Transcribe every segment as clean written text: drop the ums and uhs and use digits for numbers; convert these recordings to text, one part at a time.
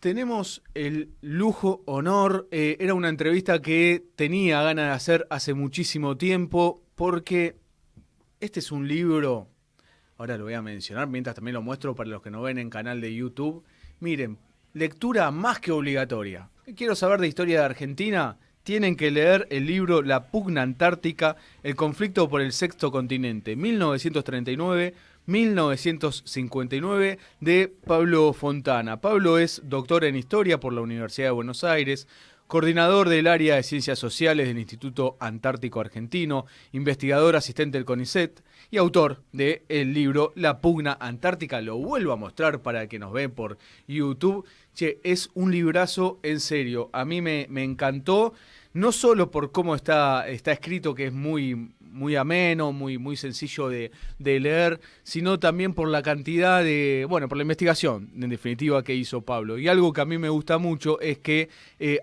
Tenemos el lujo, honor, era una entrevista que tenía ganas de hacer hace muchísimo tiempo, porque este es un libro, ahora lo voy a mencionar, mientras también lo muestro para los que nos ven en canal de YouTube. Miren, lectura más que obligatoria. Quiero saber de historia de Argentina, tienen que leer el libro La pugna antártica, el conflicto por el sexto continente, 1939-1959, de Pablo Fontana. Pablo es doctor en Historia por la Universidad de Buenos Aires, coordinador del área de Ciencias Sociales del Instituto Antártico Argentino, investigador asistente del CONICET y autor del libro La pugna antártica. Lo vuelvo a mostrar para que nos ve por YouTube. Che, es un librazo en serio. A mí me encantó, no solo por cómo está escrito, que es muy ameno, muy sencillo de leer, sino también por la cantidad por la investigación, en definitiva, que hizo Pablo. Y algo que a mí me gusta mucho es que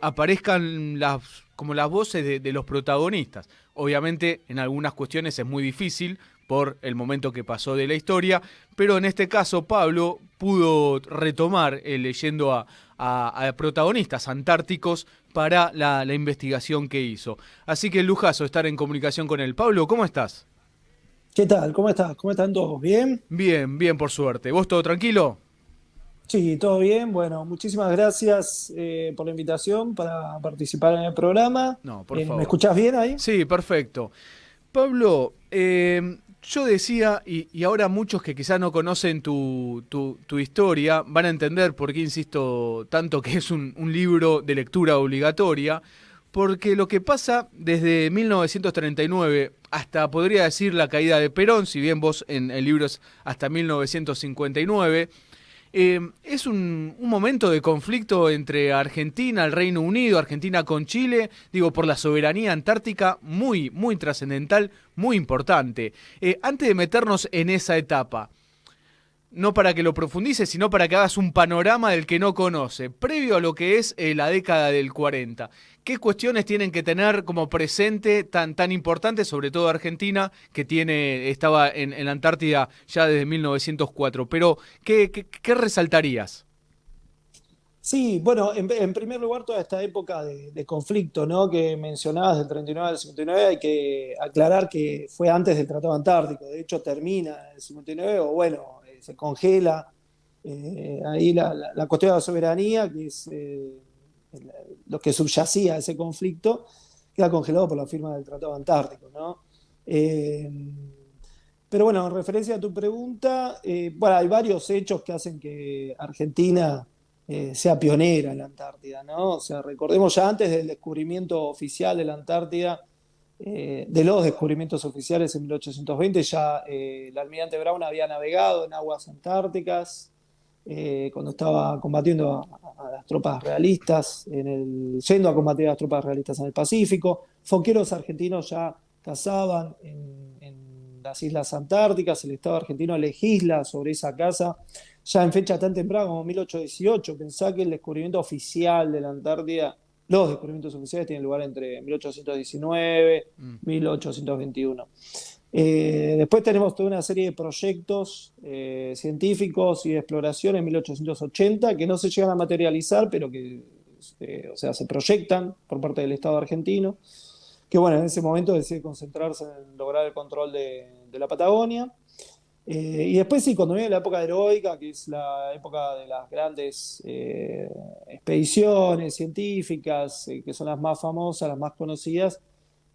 aparezcan como las voces de los protagonistas. Obviamente, en algunas cuestiones es muy difícil por el momento que pasó de la historia, pero en este caso Pablo pudo retomar leyendo a protagonistas antárticos para la investigación que hizo. Así que lujazo estar en comunicación con él. Pablo, ¿cómo estás? ¿Qué tal? ¿Cómo estás? ¿Cómo están todos? ¿Bien? Bien, bien, por suerte. ¿Vos todo tranquilo? Sí, todo bien. Bueno, muchísimas gracias por la invitación para participar en el programa. No, por ¿Me favor. escuchás bien ahí? Sí, perfecto. Pablo, yo decía, y ahora muchos que quizás no conocen tu historia van a entender por qué insisto tanto que es un libro de lectura obligatoria, porque lo que pasa desde 1939 hasta, podría decir, la caída de Perón, si bien vos en el libro es hasta 1959, es un momento de conflicto entre Argentina, el Reino Unido, Argentina con Chile, digo, por la soberanía antártica, muy trascendental, muy importante. Antes de meternos en esa etapa, no para que lo profundices, sino para que hagas un panorama del que no conoce, previo a lo que es la década del 40. ¿Qué cuestiones tienen que tener como presente tan importante, sobre todo Argentina, que estaba en la Antártida ya desde 1904? Pero, ¿qué resaltarías? Sí, bueno, en primer lugar, toda esta época de conflicto, ¿no? Que mencionabas del 39 al 59, hay que aclarar que fue antes del Tratado Antártico. De hecho, termina en el 59, o bueno, se congela ahí la cuestión de la soberanía, que es el- lo que subyacía a ese conflicto, queda congelado por la firma del Tratado Antártico, ¿no? Eh, pero bueno, en referencia a tu pregunta, bueno, hay varios hechos que hacen que Argentina sea pionera en la Antártida, ¿no? O sea, recordemos ya antes del descubrimiento oficial de la Antártida, de los descubrimientos oficiales en 1820, ya el almirante Brown había navegado en aguas antárticas cuando estaba combatiendo a las tropas realistas, yendo a combatir a las tropas realistas en el Pacífico. Foqueros argentinos ya cazaban en las islas antárticas, el Estado argentino legisla sobre esa caza ya en fecha tan temprana como 1818. Pensá que el descubrimiento oficial de la Antártida, los descubrimientos oficiales tienen lugar entre 1819 Mm. y 1821. Después tenemos toda una serie de proyectos científicos y de exploración en 1880 que no se llegan a materializar, pero que o sea, se proyectan por parte del Estado argentino, que bueno, en ese momento decide concentrarse en lograr el control de la Patagonia. Y después sí, cuando viene la época heroica, que es la época de las grandes expediciones científicas, que son las más famosas, las más conocidas,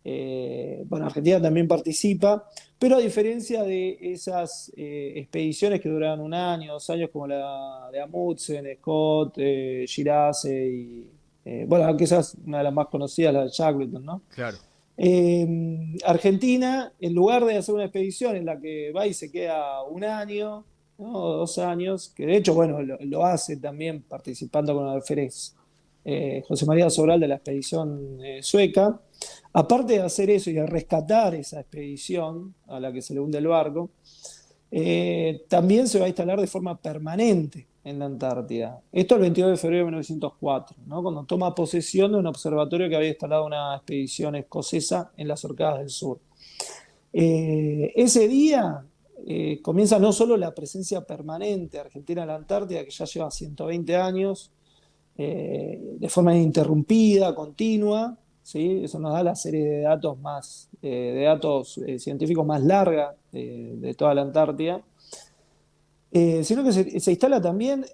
bueno, Argentina también participa, pero a diferencia de esas expediciones que duraban un año, 2 años, como la de Amundsen, Scott, Girase bueno, aunque esa es una de las más conocidas, la de Shackleton, ¿no? Claro. Argentina, en lugar de hacer una expedición en la que va y se queda un año, ¿no? O 2 años, que de hecho, bueno, lo hace también participando con el alférez José María Sobral de la expedición sueca. Aparte de hacer eso y de rescatar esa expedición a la que se le hunde el barco, también se va a instalar de forma permanente en la Antártida. Esto el 22 de febrero de 1904, ¿no? Cuando toma posesión de un observatorio que había instalado una expedición escocesa en las Orcadas del Sur. Ese día comienza no solo la presencia permanente argentina en la Antártida, que ya lleva 120 años, de forma ininterrumpida, continua, ¿sí? Eso nos da la serie de datos científicos más larga de toda la Antártida. Sino que se instala también,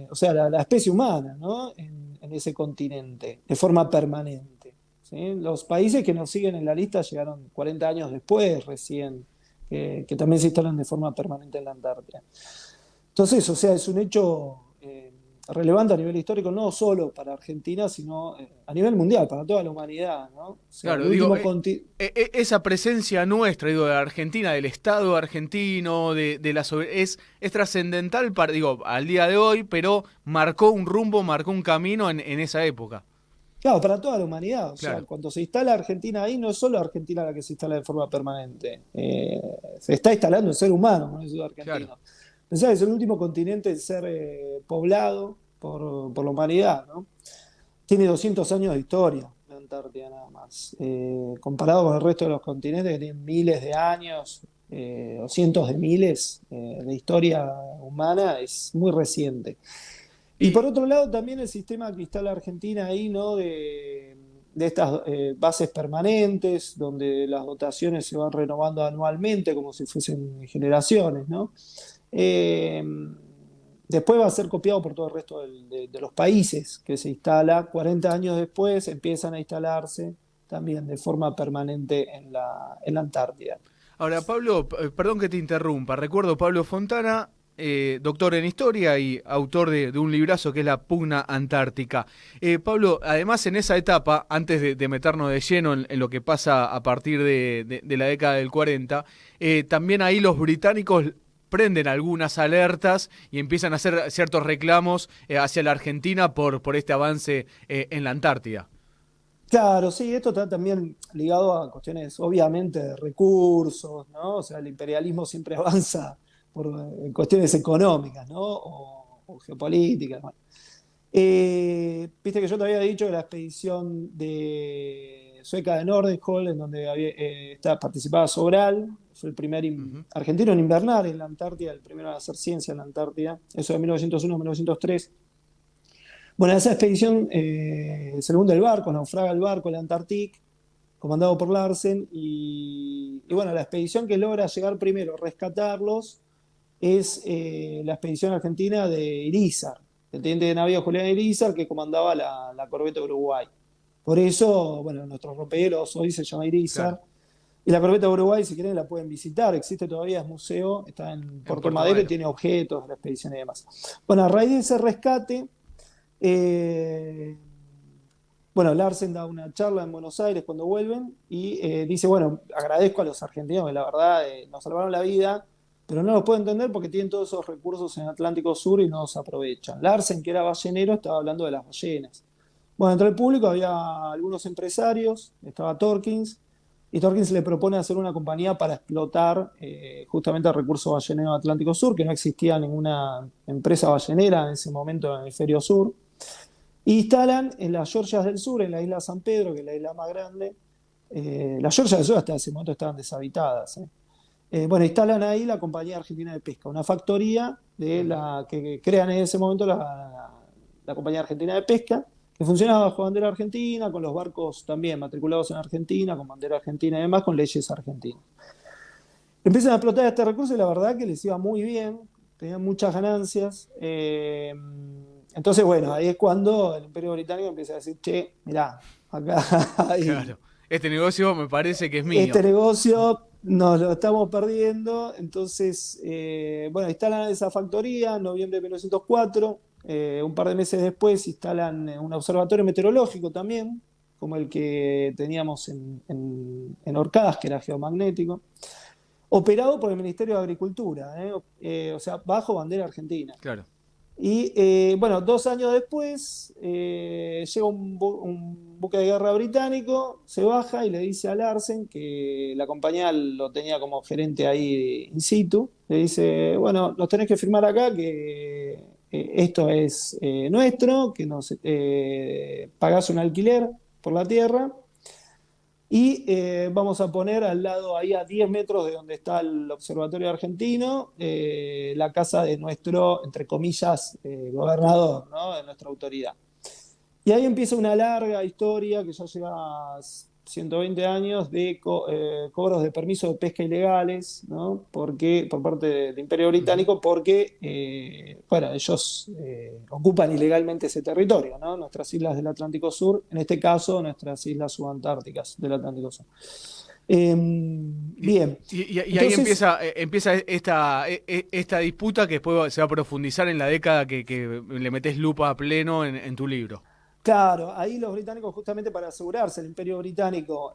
o sea, la especie humana, ¿no? En ese continente, de forma permanente. ¿Sí? Los países que nos siguen en la lista llegaron 40 años después, recién, que también se instalan de forma permanente en la Antártida. Entonces, o sea, es un hecho relevante a nivel histórico, no solo para Argentina, sino a nivel mundial, para toda la humanidad, ¿no? O sea, el Claro, digo, último continente. esa presencia nuestra, digo, de Argentina, del Estado argentino, es trascendental para, digo, al día de hoy, pero marcó un rumbo, marcó un camino en esa época. Claro, para toda la humanidad. O sea, Claro, cuando se instala Argentina ahí, no es solo Argentina la que se instala de forma permanente. Se está instalando el ser humano con eso claro. argentino. Pensá que es el último continente en ser poblado por la humanidad, ¿no? Tiene 200 años de historia la Antártida nada más. Comparado con el resto de los continentes que tienen miles de años o cientos de miles de historia humana, es muy reciente. Y por Y, otro lado, también el sistema que instala Argentina ahí, ¿no? De estas bases permanentes, donde las dotaciones se van renovando anualmente, como si fuesen generaciones, ¿no? Eh, Después va a ser copiado por todo el resto de los países que se instala. 40 años después empiezan a instalarse también de forma permanente en la Antártida. Ahora, Pablo, perdón que te interrumpa. Recuerdo Pablo Fontana, doctor en historia y autor de un librazo que es La Pugna Antártica. Pablo, además en esa etapa, antes de meternos de lleno en lo que pasa a partir de la década del 40, también ahí los británicos prenden algunas alertas y empiezan a hacer ciertos reclamos hacia la Argentina por este avance en la Antártida. Claro, sí, esto está también ligado a cuestiones, obviamente, de recursos, ¿no? O sea, el imperialismo siempre avanza en cuestiones económicas, ¿no? O geopolíticas. Bueno. Viste que yo te había dicho que la expedición de sueca de Nordenskiöld, en donde participaba Sobral, fue el primer Ujú. argentino en invernar en la Antártida, el primero en hacer ciencia en la Antártida, eso de 1901 a 1903. Bueno, esa expedición se le hunde el barco, naufraga el barco, el Antarctic, comandado por Larsen, y bueno, la expedición que logra llegar primero, rescatarlos, es la expedición argentina de Irizar, el teniente de navío Julián Irizar, que comandaba la corbeta Uruguay. Por eso, bueno, nuestros rompehielos hoy se llama Claro, Irizar. Y la corbeta Uruguay, si quieren, la pueden visitar. Existe todavía, es museo, está en en Puerto Puerto Madero y Madero. tiene objetos de la expedición y demás. Bueno, a raíz de ese rescate, eh, bueno, Larsen da una charla en Buenos Aires cuando vuelven y dice, bueno, agradezco a los argentinos que la verdad nos salvaron la vida, pero no los puedo entender porque tienen todos esos recursos en el Atlántico Sur y no los aprovechan. Larsen, que era ballenero, estaba hablando de las ballenas. Bueno, entre el público había algunos empresarios, estaba Torkins, y Torkins le propone hacer una compañía para explotar justamente el recurso ballenero del Atlántico Sur, que no existía ninguna empresa ballenera en ese momento en el hemisferio sur. Y instalan en las Georgias del Sur, en la isla San Pedro, que es la isla más grande. Las Georgias del Sur hasta ese momento estaban deshabitadas. Bueno, instalan ahí la Compañía Argentina de Pesca, una factoría de Ujú. la que crean en ese momento la Compañía Argentina de Pesca, que funcionaba bajo bandera argentina, con los barcos también matriculados en Argentina, con bandera argentina y demás, con leyes argentinas. Empiezan a explotar este recurso y la verdad que les iba muy bien, tenían muchas ganancias. Entonces, bueno, ahí es cuando el Imperio Británico empieza a decir, che, mirá, acá hay Claro. Este negocio me parece que es mío. este negocio, nos lo estamos perdiendo. Entonces, bueno, instalan esa factoría en noviembre de 1904. Un par de meses después instalan un observatorio meteorológico también, como el que teníamos en Orcadas, que era geomagnético operado por el Ministerio de Agricultura, o sea, bajo bandera argentina. Claro. Y bueno, 2 años después llega un buque de guerra británico, se baja y le dice a Larsen, que la compañía lo tenía como gerente ahí in situ, le dice, bueno, nos tenés que firmar acá que esto es nuestro, que nos pagás un alquiler por la tierra Y vamos a poner al lado, ahí a 10 metros de donde está el Observatorio Argentino, la casa de nuestro, entre comillas, gobernador, ¿no? De nuestra autoridad. Y ahí empieza una larga historia que ya lleva 120 años de cobros de permisos de pesca ilegales, ¿no? Porque, por parte del Imperio Ujú. Británico, porque bueno, ellos ocupan ilegalmente ese territorio, ¿no? Nuestras islas del Atlántico Sur, en este caso nuestras islas subantárticas del Atlántico Sur. Y, Bien, y ahí entonces, empieza esta disputa que después se va a profundizar en la década que le metes lupa a pleno en tu libro. claro, ahí los británicos, justamente para asegurarse, el Imperio Británico,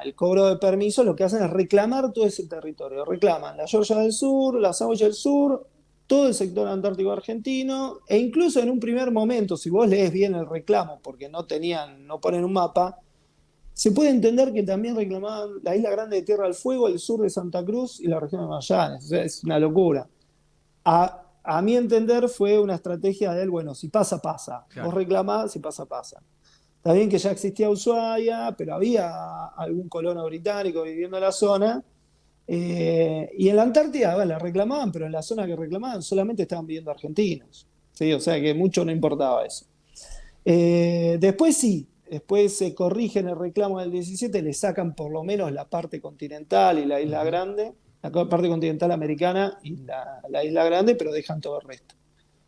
el cobro de permiso, lo que hacen es reclamar todo ese territorio. Reclaman la Georgia del Sur, la Savoya del Sur, todo el sector antártico argentino, e incluso en un primer momento, si vos lees bien el reclamo, porque no ponen un mapa, se puede entender que también reclamaban la Isla Grande de Tierra del Fuego, el sur de Santa Cruz y la región de Magallanes. O sea, es una locura. A mi entender fue una estrategia de él, bueno, si pasa, pasa. Vos Claro. reclamás, si pasa, pasa. Está bien que ya existía Ushuaia, pero había algún colono británico viviendo en la zona. Y en la Antártida, bueno, la reclamaban, pero en la zona que reclamaban solamente estaban viviendo argentinos. ¿Sí? O sea que mucho no importaba eso. Después sí, después se corrigen el reclamo del 17, le sacan por lo menos la parte continental y la isla Ujú. grande, la parte continental americana y la isla grande, pero dejan todo el resto.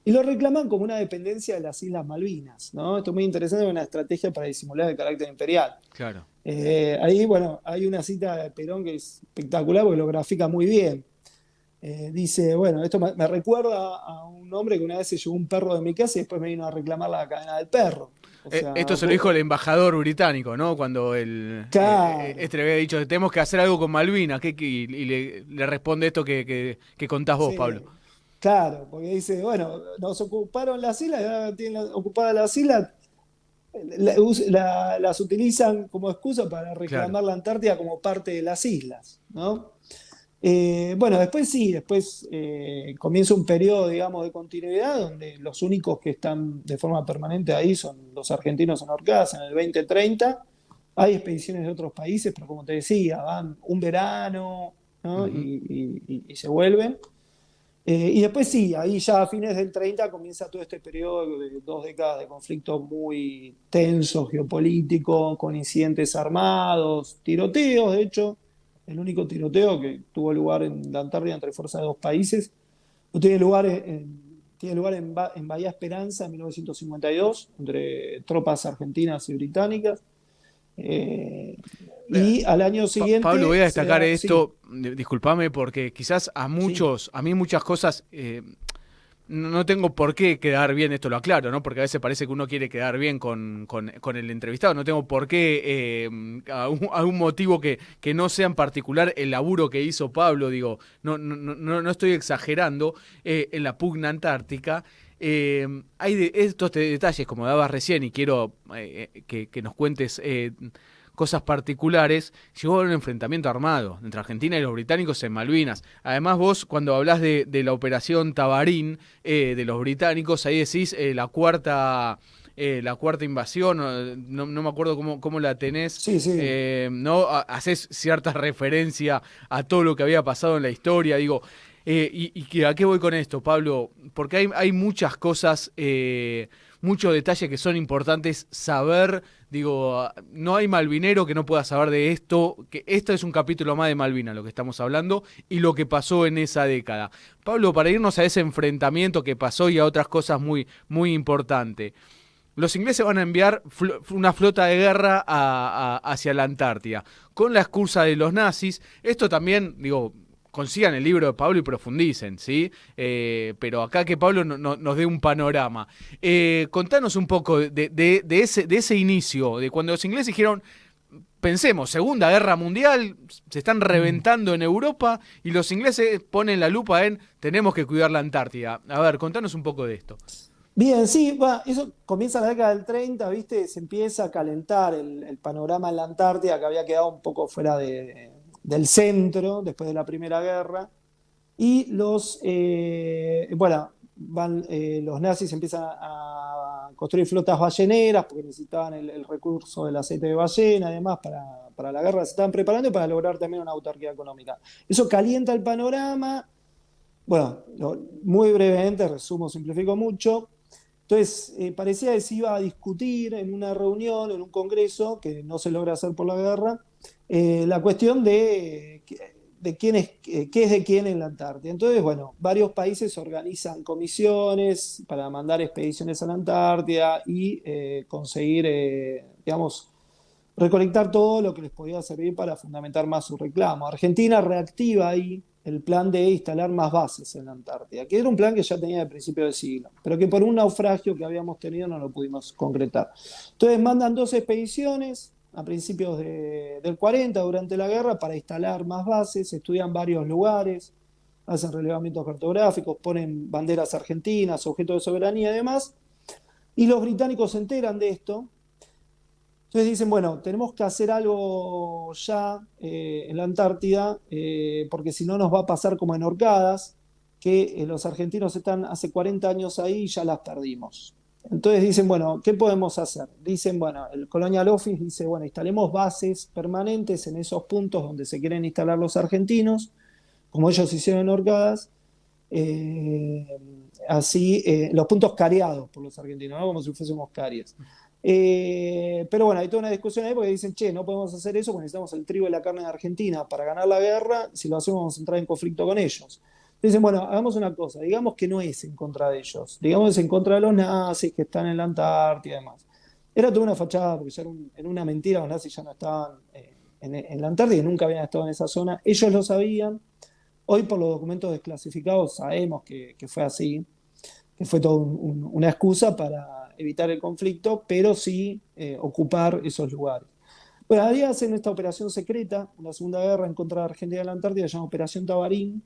Y lo reclaman como una dependencia de las Islas Malvinas, ¿no? Esto es muy interesante, una estrategia para disimular el carácter imperial. Claro. Ahí, bueno, hay una cita de Perón que es espectacular porque lo grafica muy bien. Dice, bueno, esto me recuerda a un hombre que una vez se llevó un perro de mi casa y después me vino a reclamar la cadena del perro. O Esto sea, se lo dijo el embajador británico, ¿no? Cuando claro, este le había dicho, tenemos que hacer algo con Malvinas. Y le responde esto que contás vos, Pablo. sí, claro, porque dice, bueno, nos ocuparon las islas, ya tienen ocupadas las islas, las utilizan como excusa para Claro. reclamar la Antártida como parte de las islas, ¿no? Bueno, después sí, después comienza un periodo, digamos, de continuidad donde los únicos que están de forma permanente ahí son los argentinos en Orcas en el 2030. Hay expediciones de otros países, pero como te decía, van un verano, ¿no? Ujú. Y se vuelven. Y después sí, ahí ya a fines del 30 comienza todo este periodo de 2 décadas de conflicto muy tenso, geopolítico, con incidentes armados, tiroteos, de hecho, el único tiroteo que tuvo lugar en la Antártida entre fuerzas de dos países, no tiene lugar tiene lugar en Bahía Esperanza en 1952, entre tropas argentinas y británicas. Eh, y al año Pablo, voy a siguiente se destacar da, sí, esto, discúlpame, porque quizás sí, a mí muchas cosas, no tengo por qué quedar bien, esto lo aclaro, ¿no? Porque a veces parece que uno quiere quedar bien con el entrevistado, no tengo por qué, algún motivo que no sea en particular el laburo que hizo Pablo, digo, no estoy exagerando, en la pugna antártica. Hay de estos detalles, como dabas recién, y quiero que nos cuentes cosas particulares. Llegó a un enfrentamiento armado entre Argentina y los británicos en Malvinas. Además, vos, cuando hablás de la operación Tabarín de los británicos, ahí decís la cuarta invasión, no me acuerdo cómo la tenés, sí, sí. ¿no? Haces cierta referencia a todo lo que había pasado en la historia, digo, ¿a qué voy con esto, Pablo? Porque hay muchas cosas, muchos detalles que son importantes saber. Digo, no hay malvinero que no pueda saber de esto, que esto es un capítulo más de Malvinas, lo que estamos hablando, y lo que pasó en esa década. Pablo, para irnos a ese enfrentamiento que pasó y a otras cosas muy importantes. Los ingleses van a enviar una flota de guerra hacia la Antártida, con la excusa de los nazis. Esto también, digo, consigan el libro de Pablo y profundicen, ¿sí? Pero acá que Pablo nos dé un panorama. Contanos un poco de ese inicio, de cuando los ingleses dijeron, pensemos, Segunda Guerra Mundial, se están Mm. reventando en Europa y los ingleses ponen la lupa en tenemos que cuidar la Antártida. A ver, contanos un poco de esto. Bien, sí, va, eso comienza en la década del 30, ¿viste? Se empieza a calentar el panorama en la Antártida, que había quedado un poco fuera del centro después de la Primera Guerra. Y bueno, los nazis empiezan a construir flotas balleneras porque necesitaban el recurso del aceite de ballena, además, para la guerra se estaban preparando para lograr también una autarquía económica. Eso calienta el panorama. Bueno, muy brevemente, resumo, simplifico mucho. Entonces, parecía que se iba a discutir en una reunión, en un congreso, que no se logra hacer por la guerra, la cuestión de quién es, qué es de quién en la Antártida. Entonces, bueno, varios países organizan comisiones para mandar expediciones a la Antártida y conseguir, digamos, recolectar todo lo que les podía servir para fundamentar más su reclamo. Argentina reactiva ahí el plan de instalar más bases en la Antártida, que era un plan que ya tenía de principio de siglo, pero que por un naufragio que habíamos tenido no lo pudimos concretar. Entonces mandan 2 expediciones a principios del 40, durante la guerra, para instalar más bases, estudian varios lugares, hacen relevamientos cartográficos, ponen banderas argentinas, objetos de soberanía y demás, y los británicos se enteran de esto. Entonces dicen, bueno, tenemos que hacer algo ya en la Antártida, porque si no nos va a pasar como en Orcadas, que los argentinos están hace 40 años ahí y ya las perdimos. Entonces dicen, bueno, ¿qué podemos hacer? Dicen, bueno, el Colonial Office dice, bueno, instalemos bases permanentes en esos puntos donde se quieren instalar los argentinos, como ellos hicieron en Orcadas, eh, así, los puntos cariados por los argentinos, ¿no? Como si fuésemos carias. Pero bueno, hay toda una discusión ahí porque dicen, che, no podemos hacer eso porque necesitamos el trigo y la carne de Argentina para ganar la guerra, si lo hacemos vamos a entrar en conflicto con ellos. Dicen, bueno, hagamos una cosa, digamos que no es en contra de ellos, digamos que es en contra de los nazis que están en la Antártida y demás. Era toda una fachada porque ya en una mentira los nazis ya no estaban en la Antártida y nunca habían estado en esa zona, ellos lo sabían. Hoy por los documentos desclasificados sabemos que fue así, que fue toda una excusa para evitar el conflicto, pero sí ocupar esos lugares. Bueno, ahí hacen esta operación secreta, una segunda guerra en contra de Argentina en la Antártida, se llama Operación Tabarín,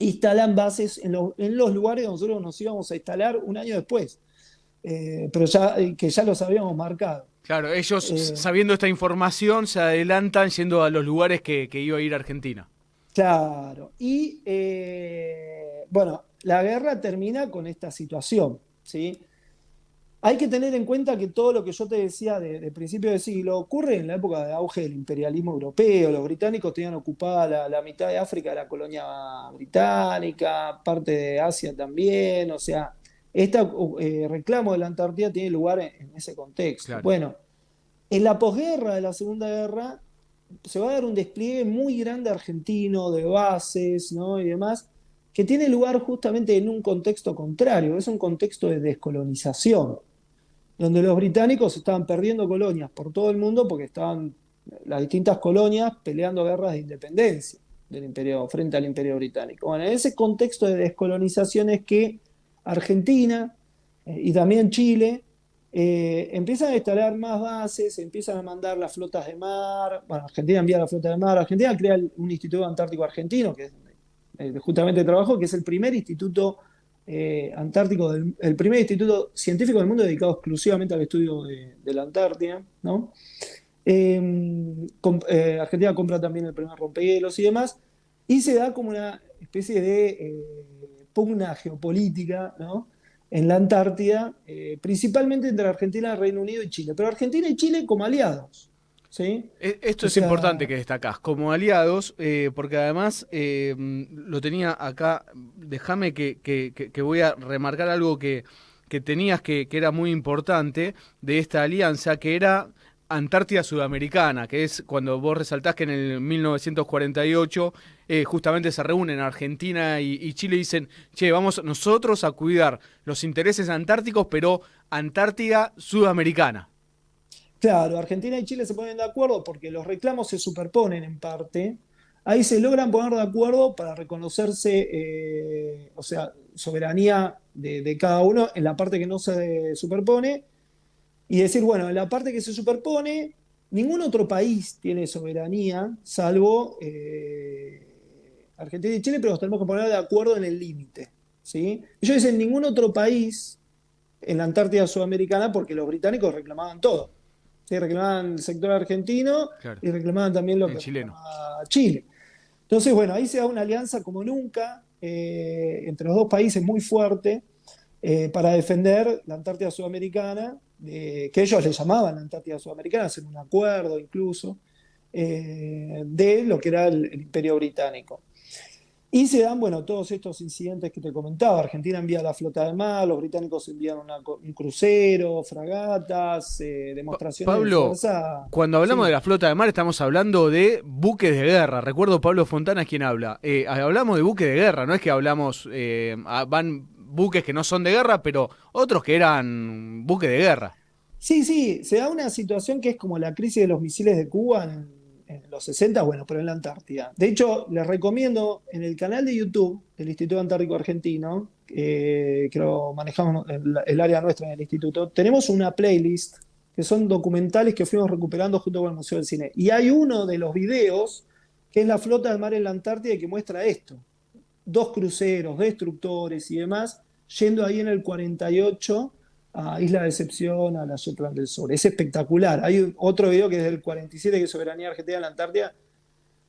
instalan bases en los lugares donde nosotros nos íbamos a instalar un año después, pero ya, que ya los habíamos marcado. Claro, ellos Eh, sabiendo esta información se adelantan yendo a los lugares que iba a ir Argentina. claro, y bueno, la guerra termina con esta situación, ¿sí? Hay que tener en cuenta que todo lo que yo te decía de principio de siglo ocurre en la época de auge del imperialismo europeo. Los británicos tenían ocupada la mitad de África de la colonia británica, parte de Asia también. O sea, este reclamo de la Antártida tiene lugar en ese contexto. Claro. Bueno, en la posguerra de la Segunda Guerra se va a dar un despliegue muy grande argentino de bases, ¿no? Y demás, que tiene lugar justamente en un contexto contrario, es un contexto de descolonización donde los británicos estaban perdiendo colonias por todo el mundo porque estaban las distintas colonias peleando guerras de independencia del imperio, frente al imperio británico. Bueno, en ese contexto de descolonización es que Argentina y también Chile empiezan a instalar más bases, empiezan a mandar las flotas de mar, bueno, Argentina envía la flota de mar, Argentina crea un Instituto Antártico Argentino, que es justamente trabajo, que es el primer instituto antártico, el primer instituto científico del mundo dedicado exclusivamente al estudio de la Antártida, ¿no? Argentina compra también el primer rompehielos y demás, y se da como una especie de pugna geopolítica, ¿no? En la Antártida, principalmente entre Argentina, Reino Unido y Chile, pero Argentina y Chile como aliados, ¿sí? Esto O es importante sea, que destacás, como aliados, porque además lo tenía acá, déjame que voy a remarcar algo que tenías que era muy importante de esta alianza, que era Antártida Sudamericana, que es cuando vos resaltás que en el 1948 justamente se reúnen Argentina y Chile y dicen, che, vamos nosotros a cuidar los intereses antárticos, pero Antártida Sudamericana. claro, Argentina y Chile se ponen de acuerdo porque los reclamos se superponen en parte. Ahí se logran poner de acuerdo para reconocerse, o sea, soberanía de cada uno en la parte que no se superpone y decir, bueno, en la parte que se superpone, ningún otro país tiene soberanía, salvo Argentina y Chile, pero nos tenemos que poner de acuerdo en el límite, ¿sí? Ellos dicen ningún otro país en la Antártida Sudamericana porque los británicos reclamaban todo. ¿Sí? Reclamaban el sector argentino Claro, y reclamaban también lo el que chileno. reclamaba Chile. Entonces, bueno, ahí se da una alianza como nunca. entre los dos países muy fuerte para defender la Antártida Sudamericana, que ellos le llamaban la Antártida Sudamericana, hacer un acuerdo incluso, de lo que era el Imperio Británico. Y se dan, bueno, todos estos incidentes que te comentaba. Argentina envía la flota de mar, los británicos envían un crucero, fragatas, demostraciones de Pablo, fuerza. cuando hablamos de Sí, la flota de mar estamos hablando de buques de guerra. Recuerdo Pablo Fontana es quien habla. Hablamos de buques de guerra, no es que hablamos, van buques que no son de guerra, pero otros que eran buques de guerra. sí, sí, se da una situación que es como la crisis de los misiles de Cuba en los 60, bueno, pero en la Antártida. De hecho, les recomiendo en el canal de YouTube del Instituto Antártico Argentino, que lo manejamos el área nuestra en el instituto, tenemos una playlist que son documentales que fuimos recuperando junto con el Museo del Cine. Y hay uno de los videos que es la flota de mar en la Antártida y que muestra esto. Dos cruceros, destructores y demás, yendo ahí en el 48 a Isla Decepción, a la Shetland del Sur. Es espectacular. Hay otro video que es del 47, que es Soberanía Argentina en la Antártida.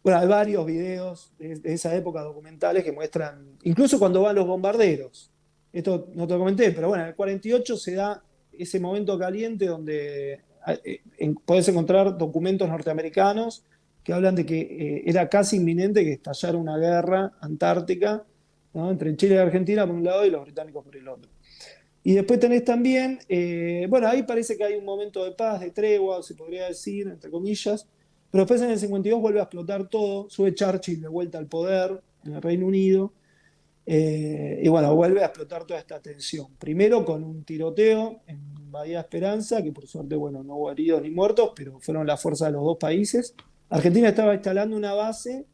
Bueno, hay varios videos de esa época documentales que muestran, incluso cuando van los bombarderos. Esto no te lo comenté, pero bueno, en el 48 se da ese momento caliente donde podés encontrar documentos norteamericanos que hablan de que era casi inminente que estallara una guerra antártica, ¿no? Entre Chile y Argentina por un lado y los británicos por el otro. Y después tenés también, bueno, ahí parece que hay un momento de paz, de tregua, se podría decir, entre comillas, pero después en el 52 vuelve a explotar todo, sube Churchill de vuelta al poder en el Reino Unido, y bueno, vuelve a explotar toda esta tensión. Primero con un tiroteo en Bahía Esperanza, que por suerte, bueno, no hubo heridos ni muertos, pero fueron las fuerzas de los dos países. Argentina estaba instalando una base,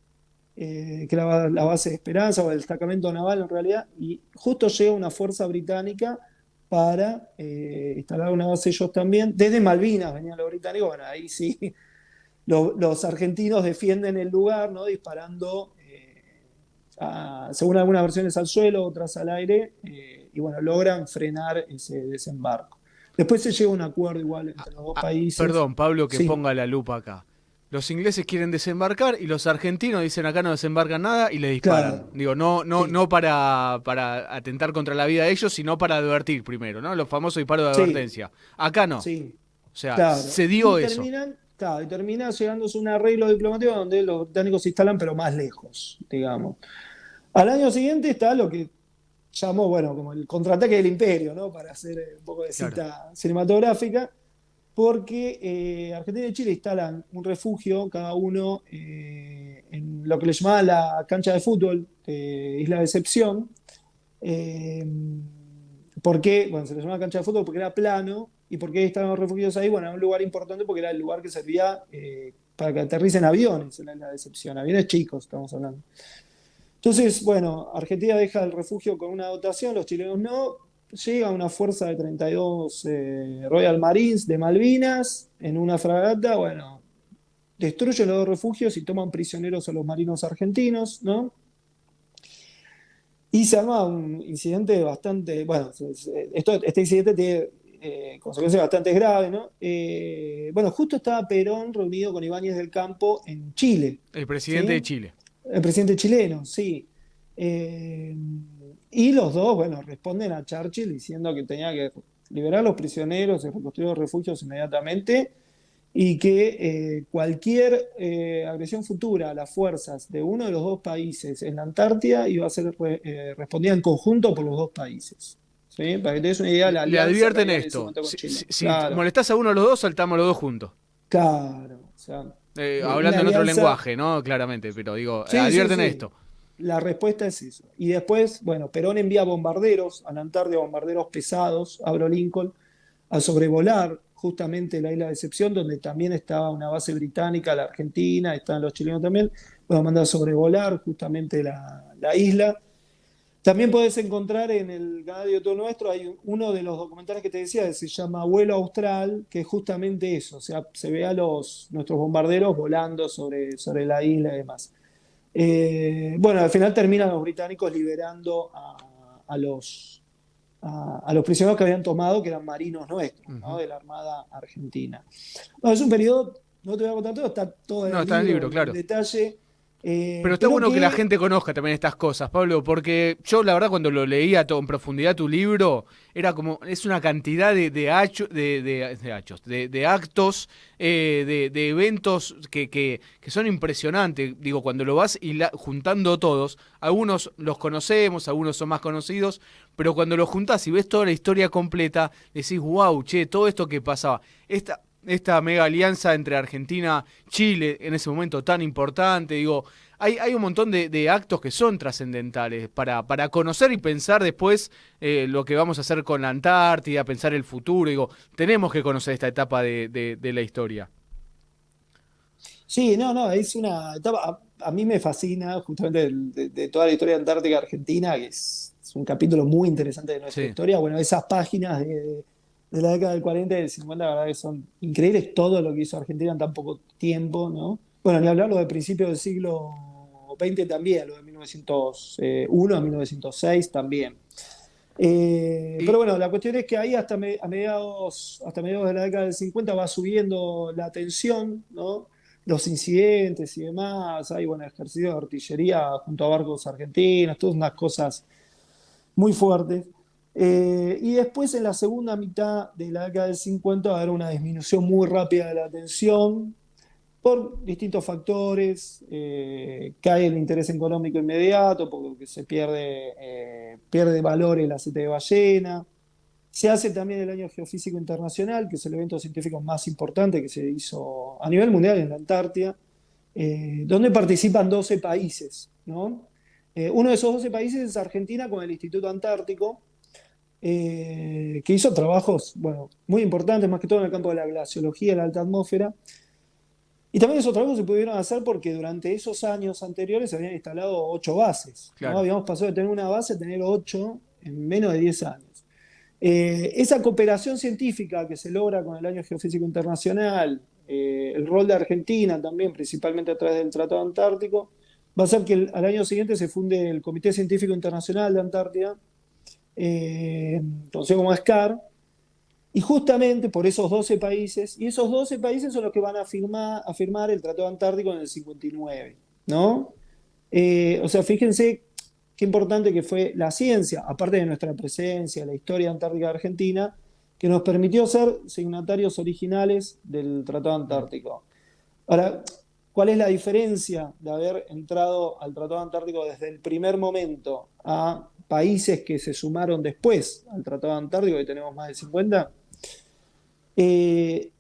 que era la base de Esperanza, o el destacamento naval en realidad, y justo llega una fuerza británica para instalar una base ellos también. Desde Malvinas venían los británicos, bueno, ahí sí, los argentinos defienden el lugar, ¿no? Disparando, según algunas versiones, al suelo, otras al aire, y bueno, logran frenar ese desembarco. Después se llega a un acuerdo igual entre los dos países. Perdón, Pablo, que Sí, ponga la lupa acá. Los ingleses quieren desembarcar y los argentinos dicen acá no desembarcan nada y le disparan. claro, Digo, no, no, sí, no para atentar contra la vida de ellos, sino para advertir primero, ¿no? Los famosos disparos de sí, advertencia. Acá no. sí, O sea, claro. se dio Y eso. terminan, claro, y termina llegándose a un arreglo diplomático donde los británicos se instalan, pero más lejos, digamos. Al año siguiente está lo que llamó, bueno, como el contraataque del imperio, ¿no? Para hacer un poco de Claro. cita cinematográfica, porque Argentina y Chile instalan un refugio, cada uno en lo que le llamaban la cancha de fútbol de Isla Decepción. Eh, ¿Por qué? Bueno, se le llamaba cancha de fútbol porque era plano. ¿Y por qué estaban los refugios ahí? Bueno, era un lugar importante porque era el lugar que servía para que aterricen aviones en la Isla Decepción, aviones chicos, estamos hablando. Entonces, bueno, Argentina deja el refugio con una dotación, los chilenos no. Llega una fuerza de 32 Royal Marines de Malvinas en una fragata, bueno, destruyen los dos refugios y toman prisioneros a los marinos argentinos, ¿no? Y se arma un incidente bastante, bueno, este incidente tiene consecuencias bastante graves, ¿no? Bueno, justo estaba Perón reunido con Ibáñez del Campo en Chile, El presidente de ¿sí? Chile. El presidente chileno, sí. Eh, y los dos, bueno, responden a Churchill diciendo que tenía que liberar a los prisioneros y reconstruir los refugios inmediatamente y que cualquier agresión futura a las fuerzas de uno de los dos países en la Antártida iba a ser respondida en conjunto por los dos países. ¿Sí? Para que te des una idea de la Le alianza que advierten había en ese esto. momento con Si, Chile. si Claro, molestás a uno de los dos, saltamos los dos juntos. claro. O sea, una Hablando en otro alianza. lenguaje, ¿no? Claramente, pero digo, Sí, sí, advierten sí. esto. La respuesta es eso. Y después, bueno, Perón envía bombarderos a la Antártida, bombarderos pesados, Abraham Lincoln, a sobrevolar justamente la isla de Decepción, donde también estaba una base británica, la Argentina, estaban los chilenos también. Bueno, manda a sobrevolar justamente la isla. También podés encontrar en el canal de YouTube nuestro, hay uno de los documentales que te decía, que se llama Vuelo Austral, que es justamente eso, o sea, se ve a nuestros bombarderos volando sobre la isla y demás. Bueno, al final terminan los británicos liberando a los prisioneros que habían tomado, que eran marinos nuestros, ¿no? Ujú. De la Armada Argentina. Bueno, es un periodo, no te voy a contar todo, está todo en No, el está en el libro libro, en claro. detalle. Pero está Pero bueno que la que gente conozca también estas cosas, Pablo, porque yo la verdad cuando lo leía todo en profundidad tu libro, era como, es una cantidad de actos, de eventos que son impresionantes. Digo, cuando lo vas juntando todos, algunos los conocemos, algunos son más conocidos, pero cuando los juntás y ves toda la historia completa, decís, wow, che, todo esto que pasaba. Esta mega alianza entre Argentina y Chile en ese momento tan importante, digo, hay un montón de actos que son trascendentales para conocer y pensar después lo que vamos a hacer con la Antártida, pensar el futuro, digo, tenemos que conocer esta etapa de la historia. sí, no, no, es una etapa, a mí me fascina justamente de toda la historia antártica argentina, que es un capítulo muy interesante de nuestra Sí, historia. Bueno, esas páginas de la década del 40 y del 50, la verdad que son increíbles todo lo que hizo Argentina en tan poco tiempo, ¿no? Bueno, ni hablar lo de principios del siglo XX también, lo de 1901 a 1906 también. y Pero bueno, la cuestión es que ahí hasta mediados de la década del 50 va subiendo la tensión, ¿no? Los incidentes y demás, hay bueno, ejercicios de artillería junto a barcos argentinos, todas unas cosas muy fuertes. Y después en la segunda mitad de la década del 50 va a haber una disminución muy rápida de la tensión, por distintos factores, cae el interés económico inmediato, porque se pierde valor el aceite de ballena. Se hace también el Año Geofísico Internacional, que es el evento científico más importante que se hizo a nivel mundial en la Antártida, donde participan 12 países, ¿no? Uno de esos 12 países es Argentina con el Instituto Antártico, que hizo trabajos bueno, muy importantes, más que todo en el campo de la glaciología y la alta atmósfera. Y también esos trabajos se pudieron hacer porque durante esos años anteriores se habían instalado 8 bases, ¿no? claro. Habíamos pasado de tener una base a tener 8 en menos de 10 años. Esa cooperación científica que se logra con el Año Geofísico Internacional, el rol de Argentina también, principalmente a través del Tratado Antártico, va a hacer que al año siguiente se funde el Comité Científico Internacional de Antártida, conocido como SCAR, y justamente por esos 12 países, y esos 12 países son los que van a firmar el Tratado Antártico en el 59, ¿no? O sea, fíjense qué importante que fue la ciencia, aparte de nuestra presencia, la historia antártica de Argentina, que nos permitió ser signatarios originales del Tratado Mm. Antártico. Ahora, ¿cuál es la diferencia de haber entrado al Tratado Antártico desde el primer momento a países que se sumaron después al Tratado Antártico, que tenemos más de 50?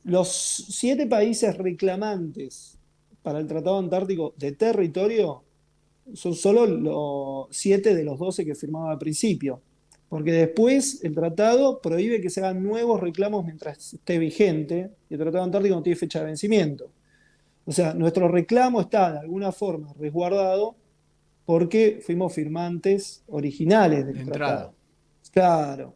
Los 7 países reclamantes para el Tratado Antártico de territorio son solo los 7 de los 12 que firmaba al principio, porque después el tratado prohíbe que se hagan nuevos reclamos mientras esté vigente, y el Tratado Antártico no tiene fecha de vencimiento. O sea, nuestro reclamo está de alguna forma resguardado porque fuimos firmantes originales De del entrada. tratado. Claro.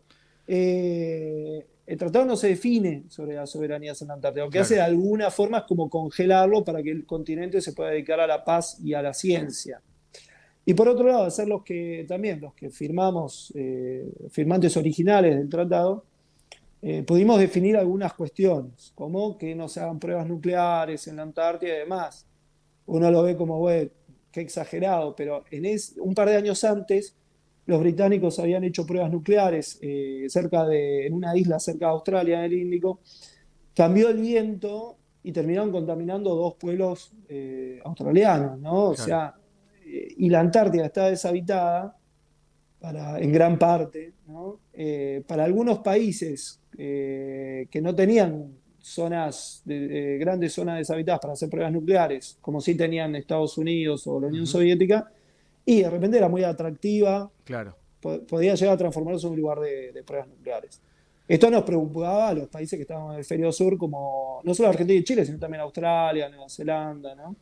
El tratado no se define sobre las soberanías en la Antártida. Lo que hace Claro. de alguna forma es como congelarlo para que el continente se pueda dedicar a la paz y a la ciencia. Y por otro lado, ser los que también, los que firmamos, firmantes originales del tratado, pudimos definir algunas cuestiones, como que no se hagan pruebas nucleares en la Antártida y demás. Uno lo ve como, bueno, qué exagerado, pero un par de años antes, los británicos habían hecho pruebas nucleares en una isla cerca de Australia, en el Índico. Cambió el viento y terminaron contaminando 2 pueblos australianos, ¿no? O Claro. sea, y la Antártida está deshabitada en gran parte, ¿no? Para algunos países que no tenían grandes zonas deshabitadas para hacer pruebas nucleares, como sí tenían Estados Unidos o la Unión Ujú. Soviética, y de repente era muy atractiva, Claro. podía llegar a transformarse en un lugar de pruebas nucleares. Esto nos preocupaba a los países que estaban en el hemisferio sur, como no solo Argentina y Chile, sino también Australia, Nueva Zelanda, ¿no?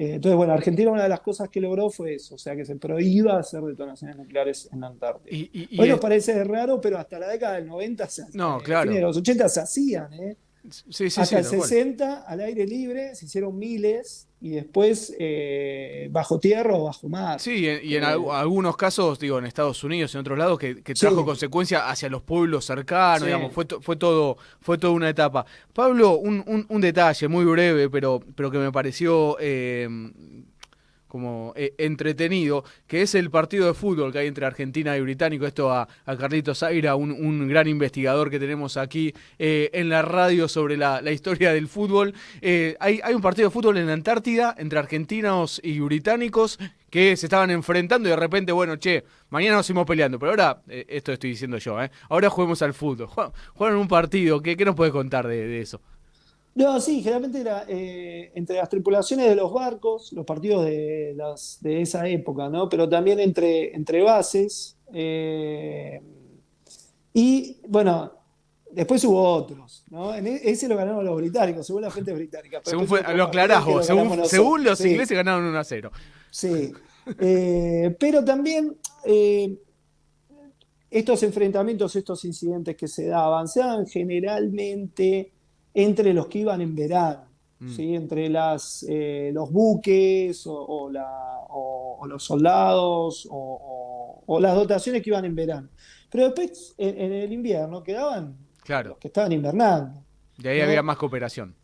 Entonces, bueno, Argentina una de las cosas que logró fue eso, o sea, que se prohíba hacer detonaciones nucleares en la Antártida. Y, y, Hoy y nos es- parece raro, pero hasta la década del 90, no, fines de claro. los 80 se hacían, ¿eh? Sí, sí, Hasta sí, el tal cual. 60 al aire libre se hicieron miles y después bajo tierra o bajo mar. Sí, y en Eh, algunos casos, digo, en Estados Unidos, en otros lados, que trajo sí, consecuencias hacia los pueblos cercanos, digamos, sí. fue toda una etapa. Pablo, un detalle muy breve, pero que me pareció entretenido, que es el partido de fútbol que hay entre Argentina y Británico. Esto a Carlitos Zaira, un gran investigador que tenemos aquí en la radio sobre la historia del fútbol. Hay un partido de fútbol en la Antártida entre argentinos y británicos que se estaban enfrentando y de repente, bueno, mañana nos seguimos peleando, pero ahora, esto estoy diciendo yo, ahora juguemos al fútbol. Juegan un partido, ¿qué nos puedes contar de eso? No, sí, generalmente era entre las tripulaciones de los barcos, los partidos de esa época, ¿no? Pero también entre bases. Y bueno, después hubo otros, ¿no? Ese lo ganaron los británicos, según la gente británica. Pero Lo aclarás vos, según los sí, ingleses ganaron 1-0. sí. Pero también estos enfrentamientos, estos incidentes que se daban generalmente entre los que iban en verano, ¿sí? Entre los buques o los soldados o las dotaciones que iban en verano. Pero después, en el invierno, quedaban Claro. los que estaban invernando. Y ahí ¿no? había más cooperación.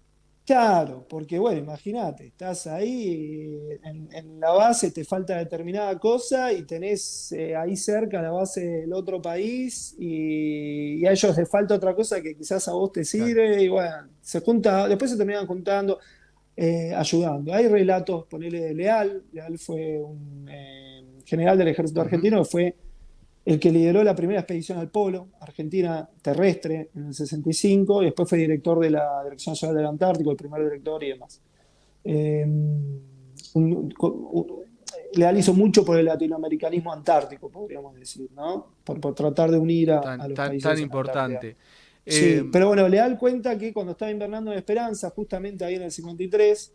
Claro, porque bueno, imagínate, estás ahí en la base, te falta determinada cosa y tenés ahí cerca la base del otro país y a ellos les falta otra cosa que quizás a vos te sirve. Claro. Y bueno, después se terminan juntando, ayudando. Hay relatos, ponele de Leal fue un general del ejército argentino, que fue el que lideró la primera expedición al Polo, Argentina terrestre, en el 65, y después fue director de la Dirección Nacional del Antártico, el primer director y demás. Leal hizo mucho por el latinoamericanismo antártico, podríamos decir, ¿no? Por tratar de unir a los países. Tan importante. Sí, pero bueno, Leal cuenta que cuando estaba invernando en Esperanza, justamente ahí en el 53,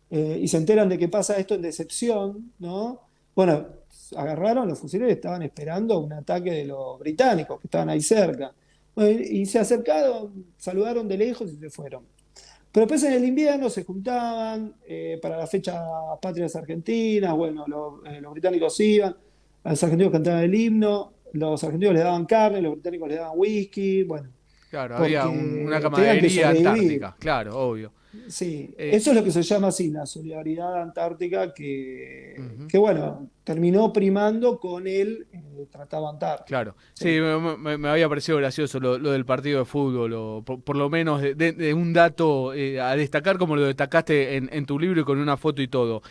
y se enteran de que pasa esto en Decepción, ¿no? Bueno, agarraron, los fusileros estaban esperando un ataque de los británicos que estaban ahí cerca. Bueno, y se acercaron, saludaron de lejos y se fueron. Pero después en el invierno se juntaban para las fechas patrias argentinas, bueno, los británicos iban, a los argentinos cantaban el himno, los argentinos les daban carne, los británicos les daban whisky, bueno. Claro, había una camaradería antártica, claro, obvio. Sí, eso es lo que se llama así, la solidaridad antártica, que bueno, terminó primando con el Tratado Antártico. Claro, sí, me había parecido gracioso lo del partido de fútbol, o por lo menos de un dato a destacar como lo destacaste en tu libro y con una foto y todo.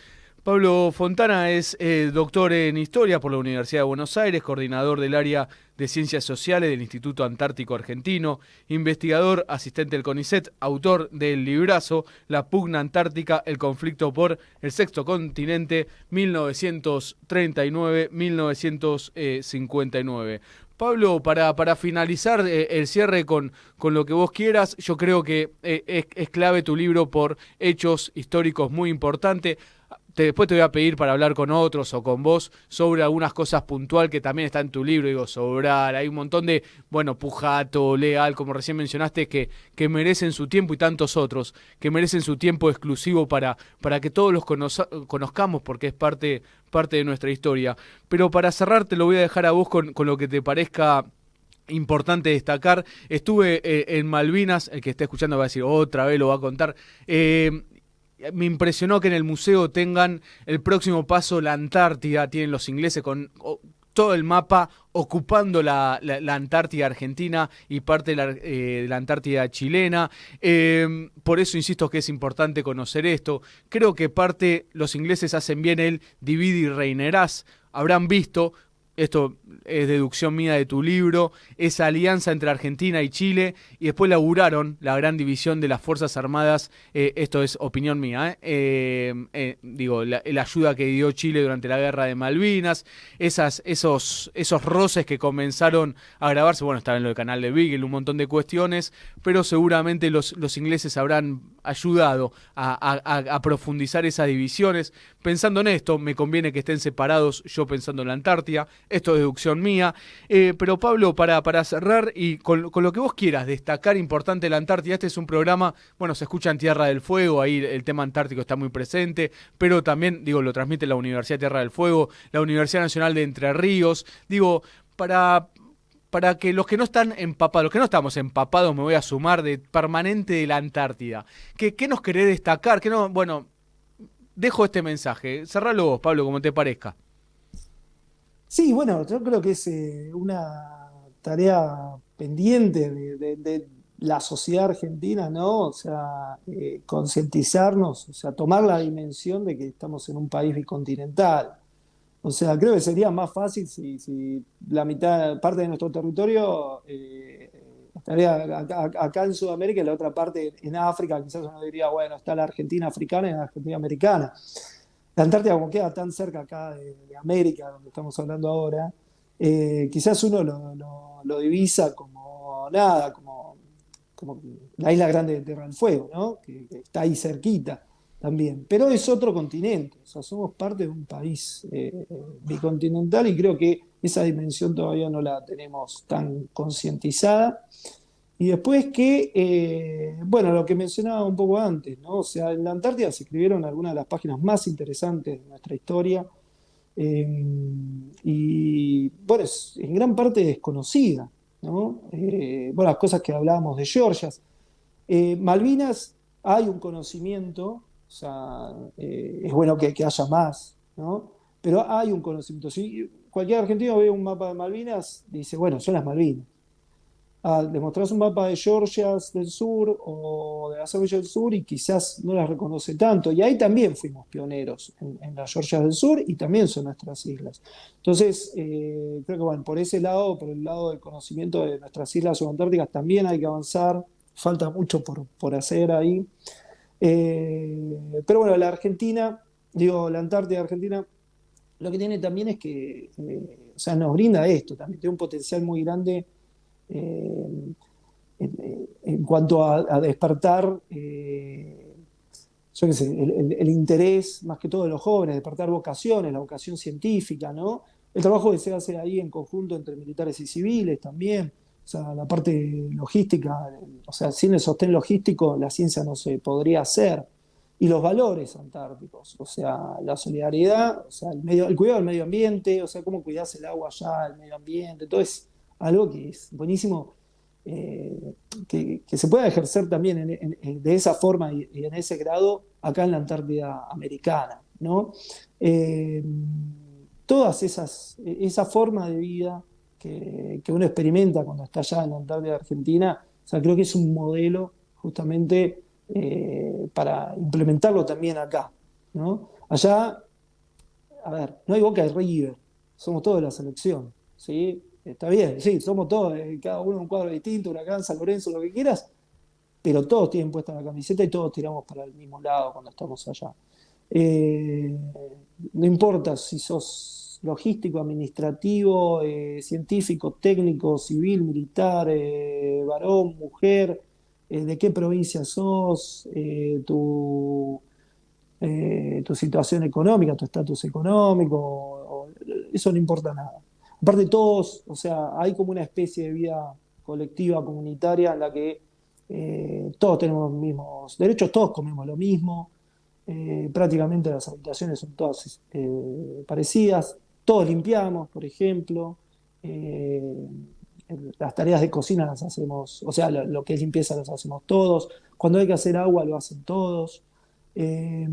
Pablo Fontana es doctor en Historia por la Universidad de Buenos Aires, coordinador del área de Ciencias Sociales del Instituto Antártico Argentino, investigador, asistente del CONICET, autor del librazo La pugna antártica, el conflicto por el sexto continente, 1939-1959. Pablo, para finalizar el cierre con lo que vos quieras, yo creo que es clave tu libro por hechos históricos muy importantes. Después te voy a pedir para hablar con otros o con vos sobre algunas cosas puntual que también está en tu libro, digo, Sobral, hay un montón de, bueno, Pujato, Leal, como recién mencionaste, que merecen su tiempo y tantos otros, que merecen su tiempo exclusivo para que todos los conozcamos porque es parte de nuestra historia. Pero para cerrar te lo voy a dejar a vos con lo que te parezca importante destacar. Estuve en Malvinas, el que esté escuchando va a decir, otra vez lo va a contar, me impresionó que en el museo tengan el próximo paso la Antártida, tienen los ingleses con todo el mapa ocupando la Antártida argentina y parte de la Antártida chilena. Por eso insisto que es importante conocer esto. Creo que los ingleses hacen bien el divide y reinarás. Habrán visto, esto es deducción mía de tu libro, esa alianza entre Argentina y Chile, y después laburaron la gran división de las Fuerzas Armadas, esto es opinión mía, la ayuda que dio Chile durante la guerra de Malvinas, esos roces que comenzaron a agravarse, bueno, estaba en lo del canal de Beagle, un montón de cuestiones, pero seguramente los ingleses habrán ayudado a profundizar esas divisiones. Pensando en esto, me conviene que estén separados, yo pensando en la Antártida, esto es deducción mía, pero Pablo, para cerrar y con lo que vos quieras destacar importante la Antártida, este es un programa, bueno, se escucha en Tierra del Fuego, ahí el tema antártico está muy presente, pero también, lo transmite la Universidad Tierra del Fuego, la Universidad Nacional de Entre Ríos, para que los que no están empapados, los que no estamos empapados, me voy a sumar de permanente de la Antártida, ¿qué nos querés destacar? dejo este mensaje. Cerralo vos, Pablo, como te parezca. Sí, bueno, yo creo que es una tarea pendiente de la sociedad argentina, ¿no? O sea, concientizarnos, o sea, tomar la dimensión de que estamos en un país bicontinental. O sea, creo que sería más fácil si la mitad, parte de nuestro territorio estaría acá en Sudamérica y la otra parte en África. Quizás uno diría, bueno, está la Argentina africana y la Argentina americana. La Antártida, como queda tan cerca acá de América, donde estamos hablando ahora, quizás uno lo divisa como nada, como la isla grande de Tierra del Fuego, ¿no? Que está ahí cerquita también. Pero es otro continente, o sea, somos parte de un país bicontinental y creo que esa dimensión todavía no la tenemos tan concientizada. Y después que, bueno, lo que mencionaba un poco antes, ¿no? O sea, en la Antártida se escribieron algunas de las páginas más interesantes de nuestra historia y, bueno, es en gran parte desconocida, ¿no? Bueno, las cosas que hablábamos de Georgia. Malvinas, hay un conocimiento, o sea, es bueno que haya más, ¿no? Pero hay un conocimiento. Si cualquier argentino ve un mapa de Malvinas, dice, bueno, son las Malvinas. Le mostrás un mapa de Georgias del Sur o de Azerbaiyán del Sur y quizás no las reconoce tanto. Y ahí también fuimos pioneros en las Georgias del Sur y también son nuestras islas. Entonces, creo que bueno, por ese lado, por el lado del conocimiento de nuestras islas subantárticas, también hay que avanzar. Falta mucho por hacer ahí. Pero bueno, la Argentina, digo, la Antártida Argentina, lo que tiene también es que, o sea, nos brinda esto, también tiene un potencial muy grande en cuanto a despertar, yo qué sé, el interés más que todo de los jóvenes, despertar vocaciones, la vocación científica, ¿no? El trabajo que se hace ahí en conjunto entre militares y civiles también, o sea, la parte logística, o sea, sin el sostén logístico la ciencia no se podría hacer. Y los valores antárticos, o sea, la solidaridad, o sea, el cuidado del medio ambiente, o sea, cómo cuidás el agua allá, el medio ambiente, todo es algo que es buenísimo, que se pueda ejercer también de esa forma y en ese grado acá en la Antártida americana, ¿no? Eh, todas esa forma de vida que uno experimenta cuando está allá en la Antártida Argentina, o sea, creo que es un modelo justamente para implementarlo también acá, ¿no? Allá, a ver, no hay Boca de River, somos todos de la selección, ¿sí? Está bien, sí, somos todos, cada uno un cuadro distinto, Huracán, San Lorenzo, lo que quieras, pero todos tienen puesta la camiseta y todos tiramos para el mismo lado cuando estamos allá. Eh, no importa si sos logístico, administrativo, científico, técnico, civil, militar, varón, mujer, de qué provincia sos, tu situación económica, tu estatus económico, eso no importa nada. Aparte todos, o sea, hay como una especie de vida colectiva, comunitaria, en la que todos tenemos los mismos derechos, todos comemos lo mismo, prácticamente las habitaciones son todas parecidas, todos limpiamos, por ejemplo, eh, las tareas de cocina las hacemos, o sea, lo que es limpieza las hacemos todos, cuando hay que hacer agua lo hacen todos. Eh,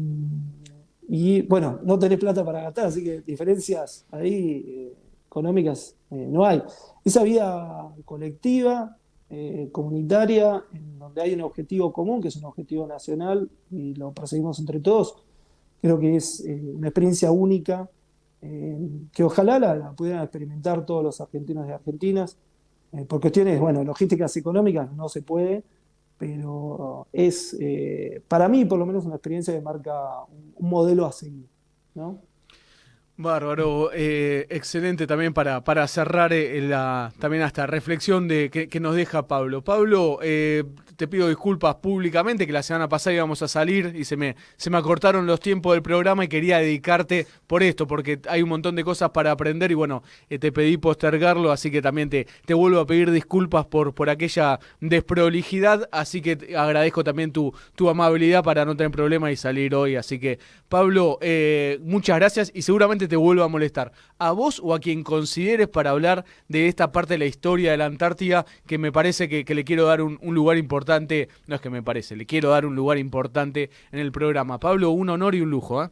y bueno, no tenés plata para gastar, así que diferencias ahí económicas no hay. Esa vida colectiva, comunitaria, en donde hay un objetivo común, que es un objetivo nacional, y lo perseguimos entre todos, creo que es una experiencia única, que ojalá la pudieran experimentar todos los argentinos y argentinas. Por cuestiones, bueno, logísticas y económicas no se puede, pero es, para mí, por lo menos, una experiencia que marca un modelo a seguir, ¿no? Bárbaro, excelente también para cerrar también esta reflexión que nos deja Pablo. Pablo, te pido disculpas públicamente, que la semana pasada íbamos a salir y se me acortaron los tiempos del programa y quería dedicarte por esto, porque hay un montón de cosas para aprender y bueno, te pedí postergarlo, así que también te vuelvo a pedir disculpas por aquella desprolijidad, así que te agradezco también tu amabilidad para no tener problema y salir hoy, así que Pablo, muchas gracias y seguramente te vuelvo a molestar, a vos o a quien consideres para hablar de esta parte de la historia de la Antártida, que me parece que le quiero dar un lugar importante importante, no es que me parece, le quiero dar un lugar importante en el programa. Pablo, un honor y un lujo, ¿eh?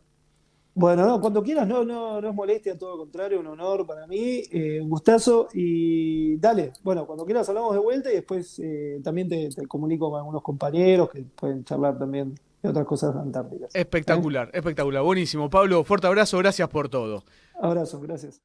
Bueno, no, cuando quieras, no es molestia, todo lo contrario, un honor para mí, un gustazo y dale, bueno, cuando quieras hablamos de vuelta y después también te comunico con algunos compañeros que pueden charlar también de otras cosas antárticas. ¿Eh? Espectacular, espectacular, buenísimo. Pablo, fuerte abrazo, gracias por todo. Abrazo, gracias.